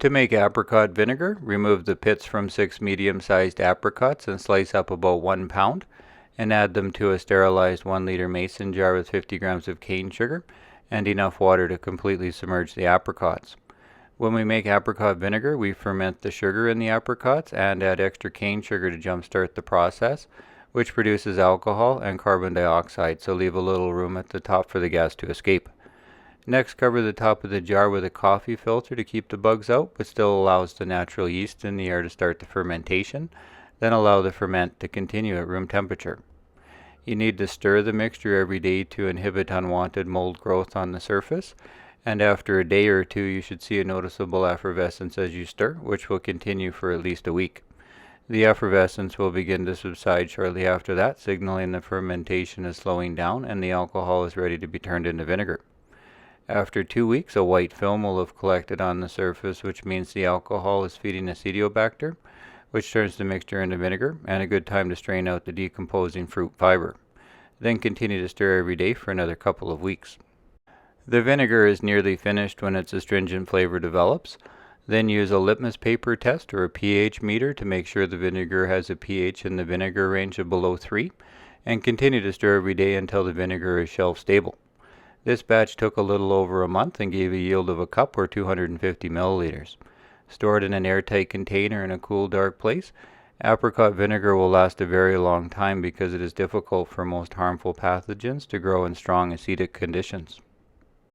To make apricot vinegar, remove the pits from 6 medium-sized apricots and slice up about 1 pound, and add them to a sterilized 1-liter mason jar with 50 grams of cane sugar and enough water to completely submerge the apricots. When we make apricot vinegar, we ferment the sugar in the apricots and add extra cane sugar to jumpstart the process, which produces alcohol and carbon dioxide, so leave a little room at the top for the gas to escape. Next, cover the top of the jar with a coffee filter to keep the bugs out, but still allows the natural yeast in the air to start the fermentation, then allow the ferment to continue at room temperature. You need to stir the mixture every day to inhibit unwanted mold growth on the surface, and after a day or two you should see a noticeable effervescence as you stir, which will continue for at least a week. The effervescence will begin to subside shortly after that, signaling the fermentation is slowing down and the alcohol is ready to be turned into vinegar. After 2 weeks, a white film will have collected on the surface, which means the alcohol is feeding Acetobacter, which turns the mixture into vinegar, and a good time to strain out the decomposing fruit fiber. Then continue to stir every day for another couple of weeks. The vinegar is nearly finished when its astringent flavor develops. Then use a litmus paper test or a pH meter to make sure the vinegar has a pH in the vinegar range of below 3, and continue to stir every day until the vinegar is shelf stable. This batch took a little over a month and gave a yield of a cup or 250 milliliters. Stored in an airtight container in a cool, dark place, apricot vinegar will last a very long time because it is difficult for most harmful pathogens to grow in strong acidic conditions.